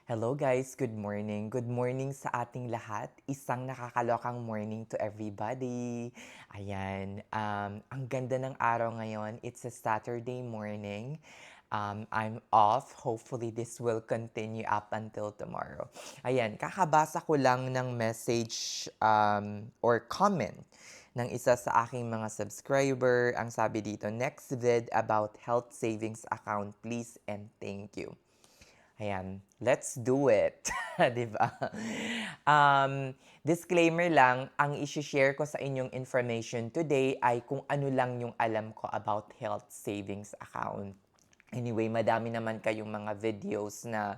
Hello guys, good morning. Good morning sa ating lahat. Isang nakakalokang morning to everybody. Ayan, ang ganda ng araw ngayon. It's a Saturday morning. I'm off. Hopefully this will continue up until tomorrow. Ayan, kakabasa ko lang ng message or comment ng isa sa aking mga subscriber. Ang sabi dito, next vid about health savings account please and thank you. Ayan, let's do it. 'Di ba? Disclaimer lang, ang i-share ko sa inyong information today ay kung ano lang yung alam ko about health savings account. Anyway, madami naman kayong mga videos na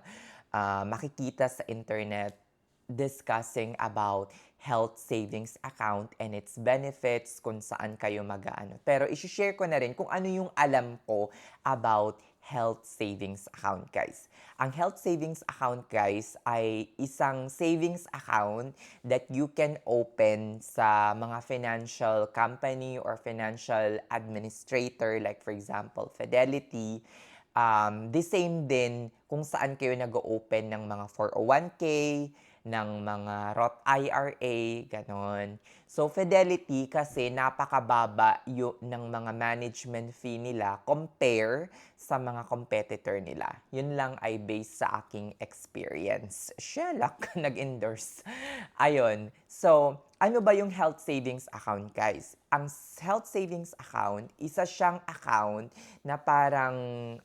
makikita sa internet discussing about health savings account and its benefits, kung saan kayo mag-aano. Pero i-share ko na rin kung ano yung alam ko about health savings account, guys. Ang health savings account, guys, ay isang savings account that you can open sa mga financial company or financial administrator, like for example, Fidelity. The same din kung saan kayo nag-open ng mga 401k, ng mga Roth IRA, ganon. So, Fidelity kasi napakababa ng mga management fee nila compare sa mga competitor nila. Yun lang ay based sa aking experience. Sherlock, nag-endorse. Ayun. So, ano ba yung health savings account, guys? Ang health savings account, isa siyang account na parang,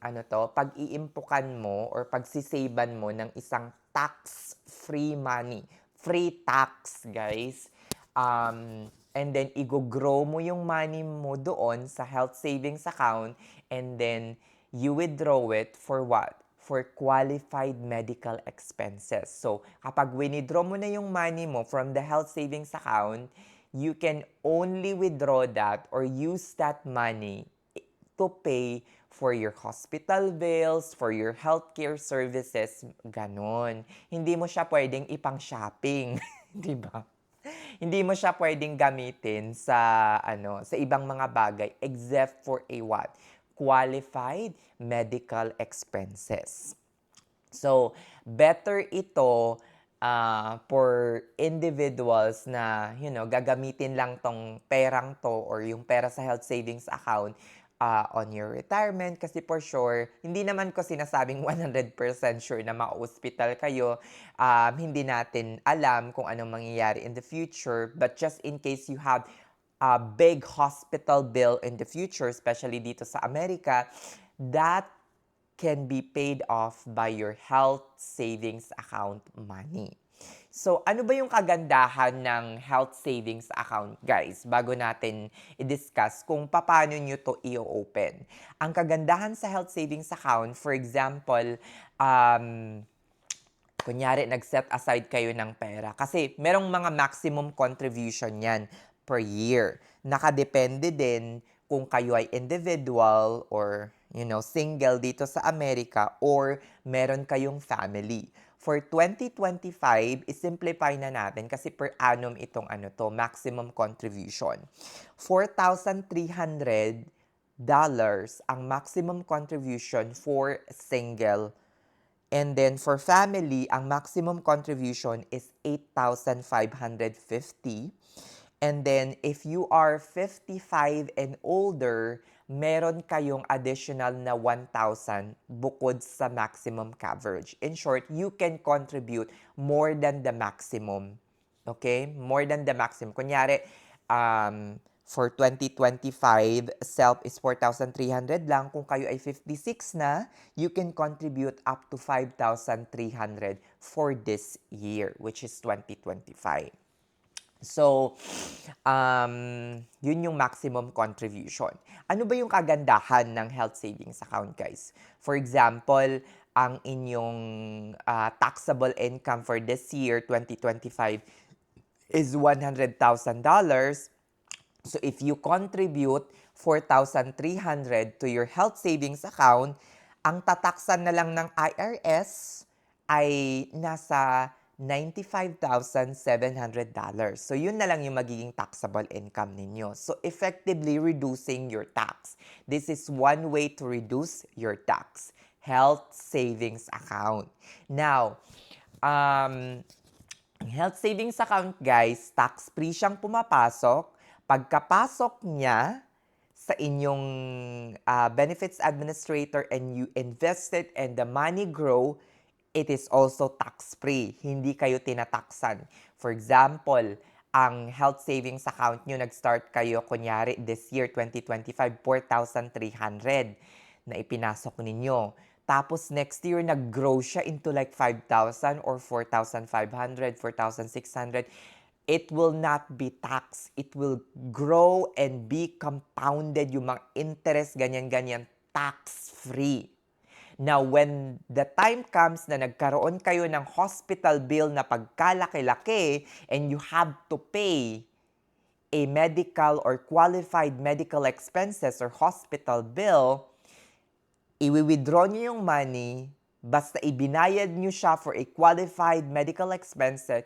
pag-iimpukan mo or pagsisaban mo ng isang tax-free money. Free tax, guys. And then, i-grow mo yung money mo doon sa health savings account and then, you withdraw it for what? For qualified medical expenses. So, kapag withdraw mo na yung money mo from the health savings account, you can only withdraw that or use that money to pay for your hospital bills, for your healthcare services, ganon. Hindi mo siya pwedeng ipang-shopping, 'di ba? Hindi mo siya pwedeng gamitin sa ibang mga bagay except for a what? Qualified medical expenses. So, better ito for individuals na, gagamitin lang tong perang to or yung pera sa health savings account on your retirement kasi for sure, hindi naman ko sinasabing 100% sure na ma-hospital kayo. Hindi natin alam kung anong mangyayari in the future, but just in case you have a big hospital bill in the future, especially dito sa Amerika, that can be paid off by your health savings account money. So, ano ba yung kagandahan ng health savings account, guys? Bago natin i-discuss kung paano nyo to i-open. Ang kagandahan sa health savings account, for example, kunyari, nag-set aside kayo ng pera. Kasi merong mga maximum contribution yan per year. Nakadepende din kung kayo ay individual or, single dito sa Amerika or meron kayong family. For 2025, isimplify na natin kasi per annum itong maximum contribution. $4,300 ang maximum contribution for single. And then for family, ang maximum contribution is 8,550. And then if you are 55 and older, meron kayong additional na 1,000 bukod sa maximum coverage. In short, you can contribute more than the maximum. Okay? More than the maximum. Kunyari, for 2025, self is 4,300 lang. Kung kayo ay 56 na, you can contribute up to 5,300 for this year, which is 2025. So, yun yung maximum contribution. Ano ba yung kagandahan ng health savings account, guys? For example, ang inyong taxable income for this year, 2025, is $100,000. So if you contribute 4,300 to your health savings account, ang tataksan na lang ng IRS ay nasa $95,700. So yun na lang yung magiging taxable income ninyo. So effectively reducing your tax. This is one way to reduce your tax. health savings account. Now, ang health savings account, guys, tax-free siyang pumapasok. Pagkapasok niya sa inyong benefits administrator and you invest it and the money grow, it is also tax-free. Hindi kayo tinataksan. For example, ang health savings account nyo, nag-start kayo, kunyari, this year, 2025, 4,300 na ipinasok ninyo. Tapos next year, nag-grow siya into like 5,000 or 4,500, 4,600. It will not be taxed. It will grow and be compounded. Yung mga interest, ganyan-ganyan, tax-free. Now, when the time comes na nagkaroon kayo ng hospital bill na pagkalaki-laki and you have to pay a medical or qualified medical expenses or hospital bill, i-withdraw nyo yung money, basta ibinayad nyo siya for a qualified medical expenses,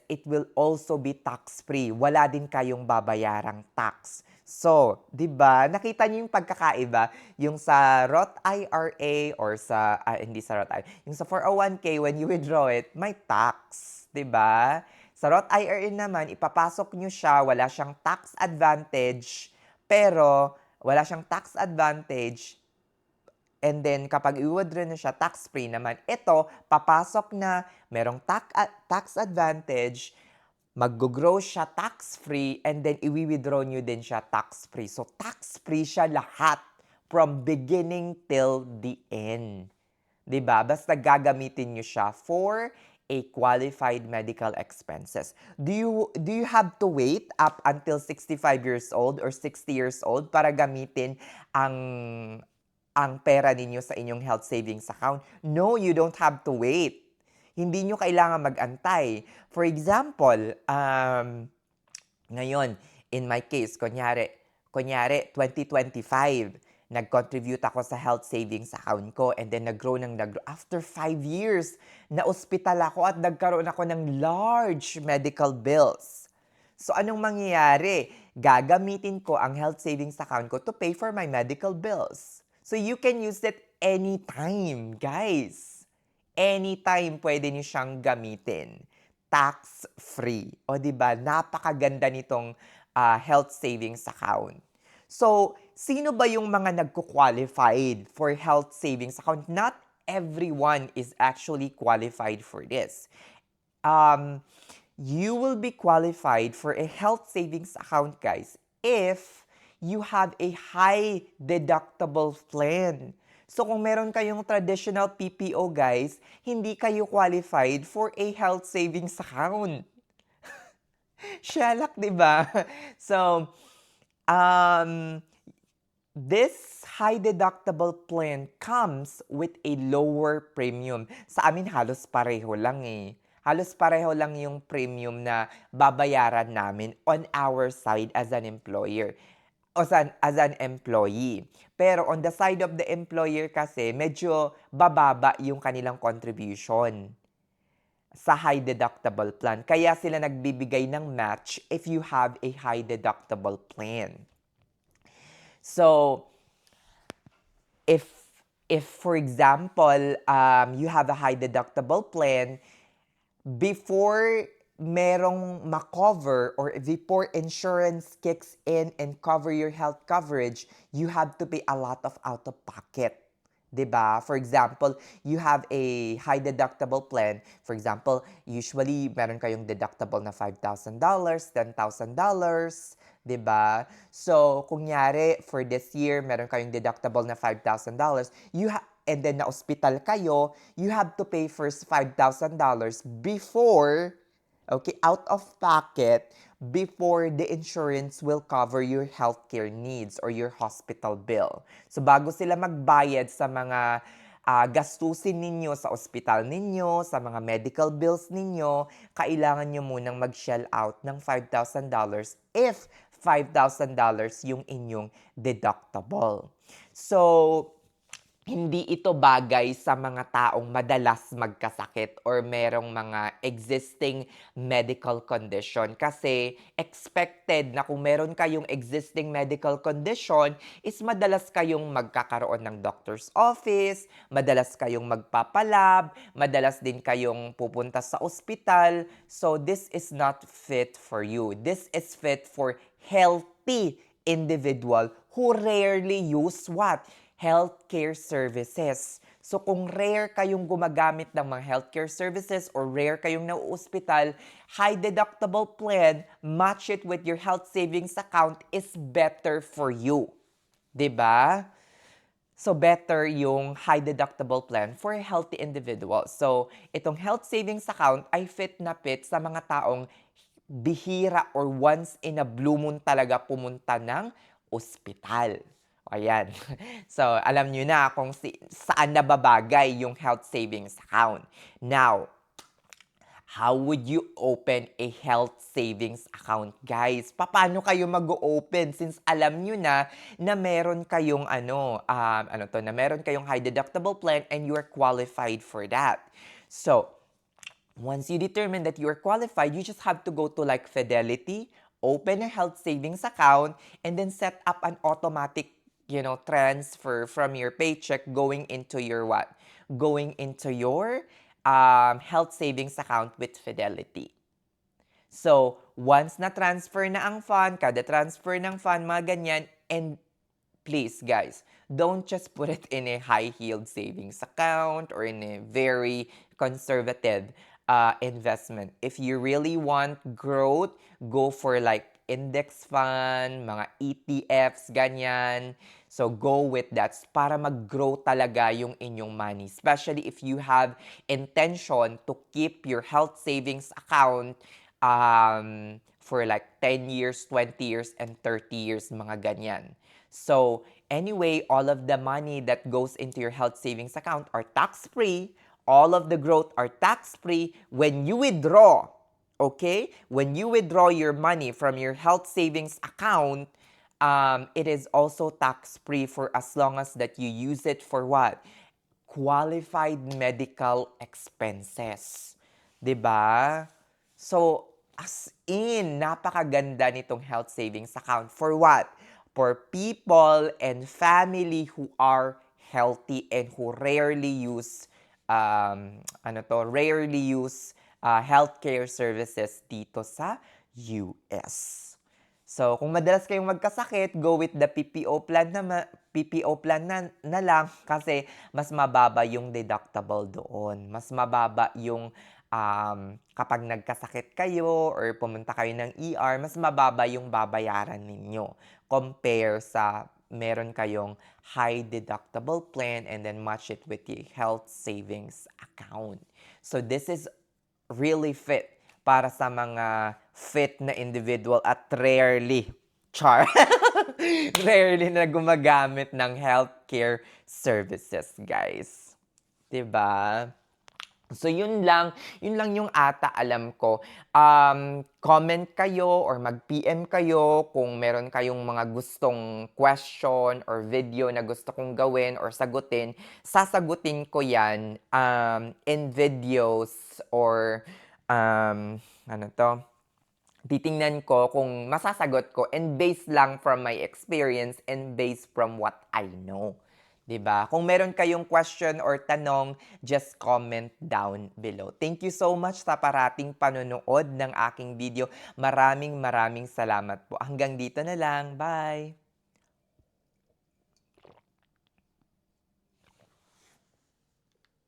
it will also be tax-free. Wala din kayong babayarang tax. So, 'di ba? Nakita niyo yung pagkakaiba, yung sa Roth IRA or sa hindi sa Roth IRA, yung sa 401k when you withdraw it, may tax, 'di ba? Sa Roth IRA naman, ipapasok niyo siya, wala siyang tax advantage, pero wala siyang tax advantage. And then, kapag i-withdraw na siya, tax-free naman. Ito, papasok na, merong tax advantage, mag-grow siya tax-free, and then i-withdraw nyo din siya tax-free. So, tax-free siya lahat from beginning till the end. 'Di ba? Basta gagamitin nyo siya for a qualified medical expenses. Do you have to wait up until 65 years old or 60 years old para gamitin ang pera ninyo sa inyong health savings account? No, you don't have to wait. Hindi nyo kailangan mag-antay. For example, ngayon, in my case, kunyari 2025, nag-contribute ako sa health savings account ko and then nag-grow. After 5 years, na-ospital ako at nagkaroon ako ng large medical bills. So, anong mangyayari? Gagamitin ko ang health savings account ko to pay for my medical bills. So, you can use it anytime, guys. Anytime pwede niyo siyang gamitin. Tax-free. O, diba? Napakaganda nitong health savings account. So, sino ba yung mga nagko-qualified for health savings account? Not everyone is actually qualified for this. You will be qualified for a health savings account, guys, if you have a high deductible plan. So kung meron kayong traditional PPO, guys, hindi kayo qualified for a health savings account. Shalak, 'di ba? So, this high deductible plan comes with a lower premium. Sa amin halos pareho lang eh. Halos pareho lang yung premium na babayaran namin on our side as an employer o as an employee. Pero on the side of the employer kasi, medyo bababa yung kanilang contribution sa high deductible plan. Kaya sila nagbibigay ng match if you have a high deductible plan. So, if for example, you have a high deductible plan, before merong makover or before insurance kicks in and cover your health coverage, you have to pay a lot of out-of-pocket. 'Di ba? For example, you have a high deductible plan. For example, usually meron kayong deductible na $5,000, $10,000, 'di ba? So, kunyari for this year, meron kayong deductible na $5,000, and then na-hospital kayo, you have to pay first $5,000 before, okay, out of pocket, before the insurance will cover your healthcare needs or your hospital bill. So, bago sila magbayad sa mga gastusin ninyo sa ospital ninyo, sa mga medical bills ninyo, kailangan nyo munang mag-shell out ng $5,000 if $5,000 yung inyong deductible. So, hindi ito bagay sa mga taong madalas magkasakit or merong mga existing medical condition. Kasi expected na kung meron kayong existing medical condition is madalas kayong magkakaroon ng doctor's office, madalas kayong magpapalab, madalas din kayong pupunta sa ospital. So this is not fit for you. This is fit for healthy individual who rarely use what? Healthcare services. So kung rare kayong gumagamit ng mga healthcare services or rare kayong nauospital, high deductible plan, match it with your health savings account is better for you. 'Di ba? So better yung high deductible plan for a healthy individual. So itong health savings account ay fit na fit sa mga taong bihira or once in a blue moon talaga pumunta ng ospital. Ayan. So, alam niyo na kung saan nababagay yung health savings account. Now, how would you open a health savings account, guys? Paano kayo mag-open since alam niyo na meron kayong na meron kayong high deductible plan and you are qualified for that. So, once you determine that you are qualified, you just have to go to like Fidelity, open a health savings account, and then set up an automatic, transfer from your paycheck going into your what? Going into your health savings account with Fidelity. So, once na-transfer na ang fund, kada transfer ng fund, mga ganyan, and please, guys, don't just put it in a high-yield savings account or in a very conservative investment. If you really want growth, go for like index fund, mga ETFs, ganyan. So go with that para mag-grow talaga yung inyong money. Especially if you have intention to keep your health savings account for like 10 years, 20 years, and 30 years, mga ganyan. So, anyway, all of the money that goes into your health savings account are tax-free. All of the growth are tax-free when you withdraw. Okay? When you withdraw your money from your health savings account, it is also tax-free for as long as that you use it for what? Qualified medical expenses. 'Di ba? So, as in, napakaganda nitong health savings account. For what? For people and family who are healthy and who rarely use healthcare services dito sa US. So, kung madalas kayong magkasakit, go with the PPO plan na lang kasi mas mababa yung deductible doon. Mas mababa yung kapag nagkasakit kayo or pumunta kayo ng ER, mas mababa yung babayaran ninyo compare sa meron kayong high deductible plan and then match it with the health savings account. So this is really fit para sa mga fit na individual at rarely na gumagamit ng healthcare services, guys. 'Di ba? So yun lang yung ata alam ko. Comment kayo or mag-PM kayo kung meron kayong mga gustong question or video na gusto kong gawin or sagutin. Sasagutin ko yan in videos or titingnan ko kung masasagot ko and based lang from my experience and based from what I know. 'Di ba? Kung meron kayong question or tanong, just comment down below. Thank you so much sa parating panonood ng aking video. Maraming salamat po. Hanggang dito na lang. Bye!